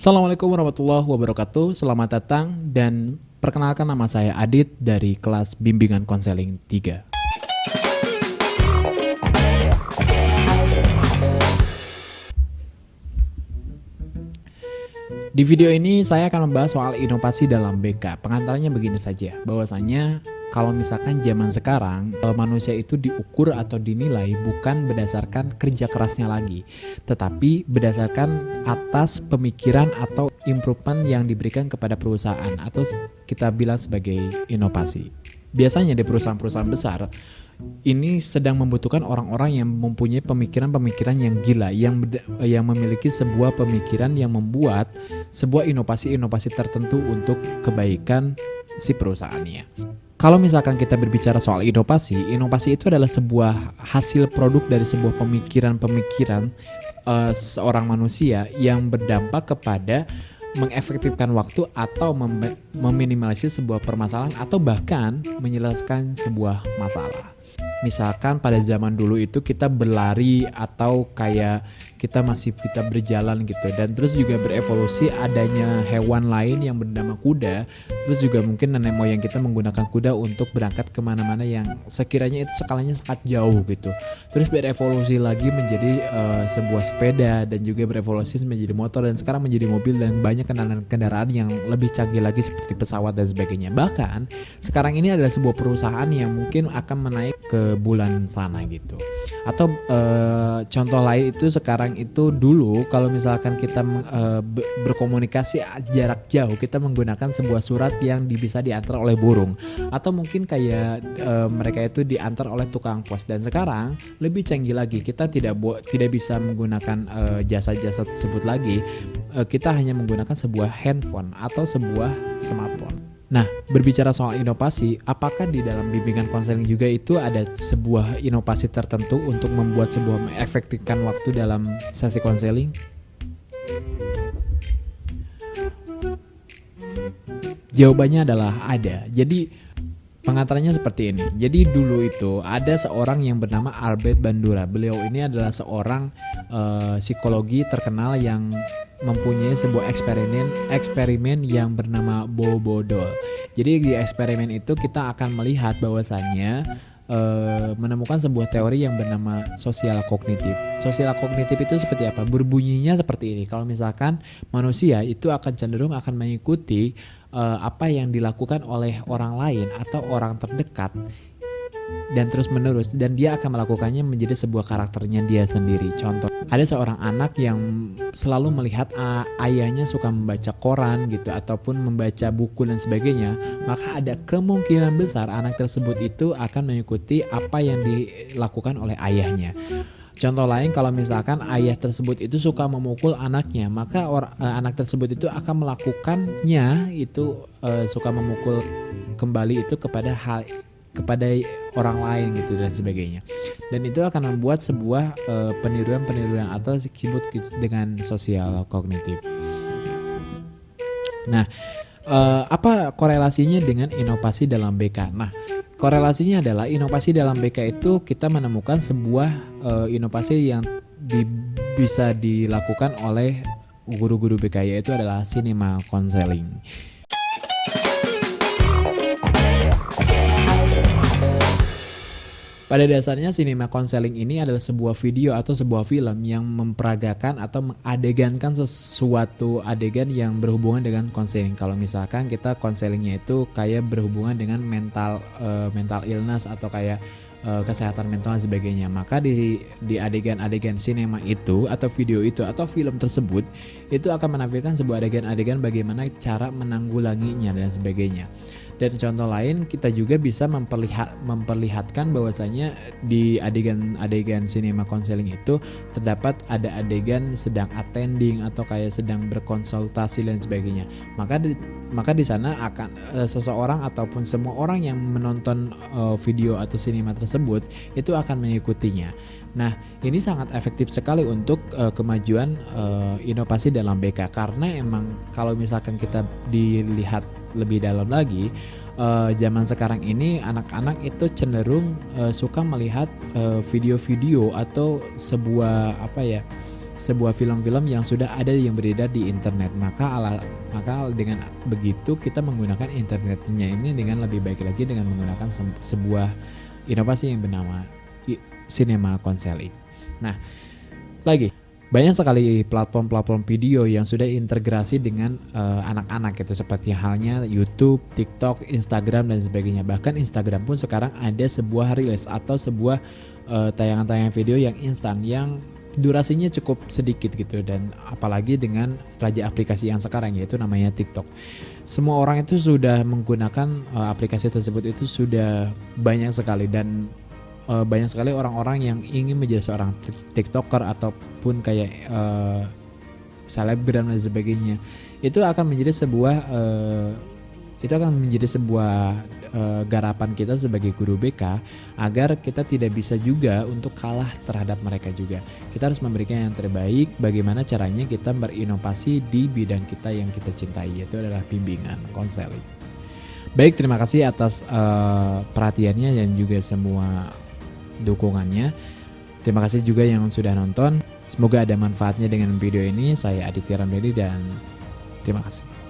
Assalamualaikum warahmatullahi wabarakatuh. Selamat datang dan perkenalkan, nama saya Adit dari kelas Bimbingan Konseling 3. Di video ini saya akan membahas soal inovasi dalam BK. Pengantarnya begini saja, bahwasanya kalau misalkan zaman sekarang manusia itu diukur atau dinilai bukan berdasarkan kerja kerasnya lagi, tetapi berdasarkan atas pemikiran atau improvement yang diberikan kepada perusahaan atau kita bilang sebagai inovasi. Biasanya di perusahaan-perusahaan besar ini sedang membutuhkan orang-orang yang mempunyai pemikiran-pemikiran yang gila, yang memiliki sebuah pemikiran yang membuat sebuah inovasi-inovasi tertentu untuk kebaikan si perusahaannya. Kalau misalkan kita berbicara soal inovasi, inovasi itu adalah sebuah hasil produk dari sebuah pemikiran-pemikiran seorang manusia yang berdampak kepada mengefektifkan waktu atau meminimalisir sebuah permasalahan atau bahkan menyelesaikan sebuah masalah. Misalkan pada zaman dulu itu kita berlari atau kayak kita berjalan gitu, dan terus juga berevolusi adanya hewan lain yang bernama kuda. Terus juga mungkin nenek moyang kita menggunakan kuda untuk berangkat kemana-mana yang sekiranya itu skalanya sangat jauh gitu. Terus berevolusi lagi menjadi sebuah sepeda, dan juga berevolusi menjadi motor, dan sekarang menjadi mobil, dan banyak kendaraan yang lebih canggih lagi seperti pesawat dan sebagainya. Bahkan sekarang ini adalah sebuah perusahaan yang mungkin akan menaik ke bulan sana gitu. Atau contoh lain itu sekarang itu dulu kalau misalkan kita berkomunikasi jarak jauh, kita menggunakan sebuah surat yang bisa diantar oleh burung, atau mungkin kayak mereka itu diantar oleh tukang pos. Dan sekarang lebih canggih lagi, kita tidak bisa menggunakan jasa-jasa tersebut lagi. Kita hanya menggunakan sebuah handphone atau sebuah smartphone. Nah, berbicara soal inovasi, apakah di dalam bimbingan konseling juga itu ada sebuah inovasi tertentu untuk membuat sebuah mengefektifkan waktu dalam sesi konseling? Jawabannya adalah ada. Jadi pengantarnya seperti ini. Jadi dulu itu ada seorang yang bernama Albert Bandura. Beliau ini adalah seorang psikologi terkenal yang mempunyai sebuah eksperimen yang bernama Bobodol. Jadi di eksperimen itu kita akan melihat bahwasannya menemukan sebuah teori yang bernama sosial kognitif. Sosial kognitif itu seperti apa? Berbunyinya seperti ini. Kalau misalkan manusia itu akan cenderung akan mengikuti apa yang dilakukan oleh orang lain atau orang terdekat dan terus menerus, dan dia akan melakukannya menjadi sebuah karakternya dia sendiri. Contoh, ada seorang anak yang selalu melihat ayahnya suka membaca koran gitu ataupun membaca buku dan sebagainya, maka ada kemungkinan besar anak tersebut itu akan mengikuti apa yang dilakukan oleh ayahnya. Contoh lain, kalau misalkan ayah tersebut itu suka memukul anaknya, maka anak tersebut itu akan melakukannya itu suka memukul kembali itu kepada orang lain gitu dan sebagainya. Dan itu akan membuat sebuah peniruan atau disebut dengan sosial kognitif. Nah, apa korelasinya dengan inovasi dalam BK? Nah, korelasinya adalah inovasi dalam BK itu kita menemukan sebuah inovasi yang bisa dilakukan oleh guru-guru BK, yaitu adalah cinema counseling. Pada dasarnya cinema counseling ini adalah sebuah video atau sebuah film yang memperagakan atau mengadegankan sesuatu adegan yang berhubungan dengan konseling. Kalau misalkan kita konselingnya itu kayak berhubungan dengan mental illness atau kayak kesehatan mental dan sebagainya, maka di adegan-adegan sinema itu atau video itu atau film tersebut itu akan menampilkan sebuah adegan-adegan bagaimana cara menanggulanginya dan sebagainya. Dan contoh lain, kita juga bisa memperlihatkan bahwasanya di adegan cinema counseling itu terdapat ada adegan sedang attending atau kayak sedang berkonsultasi dan sebagainya. Maka di sana akan seseorang ataupun semua orang yang menonton video atau sinema tersebut itu akan mengikutinya. Nah, ini sangat efektif sekali untuk kemajuan inovasi dalam BK, karena emang kalau misalkan kita dilihat lebih dalam lagi, zaman sekarang ini anak-anak itu cenderung suka melihat video-video atau sebuah sebuah film-film yang sudah ada yang beredar di internet. Maka dengan begitu kita menggunakan internetnya ini dengan lebih baik lagi dengan menggunakan sebuah inovasi yang bernama Cinema Counseling. Nah, lagi banyak sekali platform-platform video yang sudah integrasi dengan anak-anak gitu, seperti halnya YouTube, TikTok, Instagram dan sebagainya. Bahkan Instagram pun sekarang ada sebuah reels atau sebuah tayangan-tayangan video yang instan yang durasinya cukup sedikit gitu, dan apalagi dengan raja aplikasi yang sekarang yaitu namanya TikTok. Semua orang itu sudah menggunakan aplikasi tersebut, itu sudah banyak sekali, dan banyak sekali orang-orang yang ingin menjadi seorang TikToker ataupun kayak selebgram dan sebagainya. Itu akan menjadi sebuah garapan kita sebagai guru BK agar kita tidak bisa juga untuk kalah terhadap mereka juga. Kita harus memberikan yang terbaik. Bagaimana caranya kita berinovasi di bidang kita yang kita cintai, yaitu adalah bimbingan konseling. Baik, terima kasih atas perhatiannya dan juga semua dukungannya. Terima kasih juga yang sudah nonton. Semoga ada manfaatnya dengan video ini. Saya Aditya Ramdhani dan terima kasih.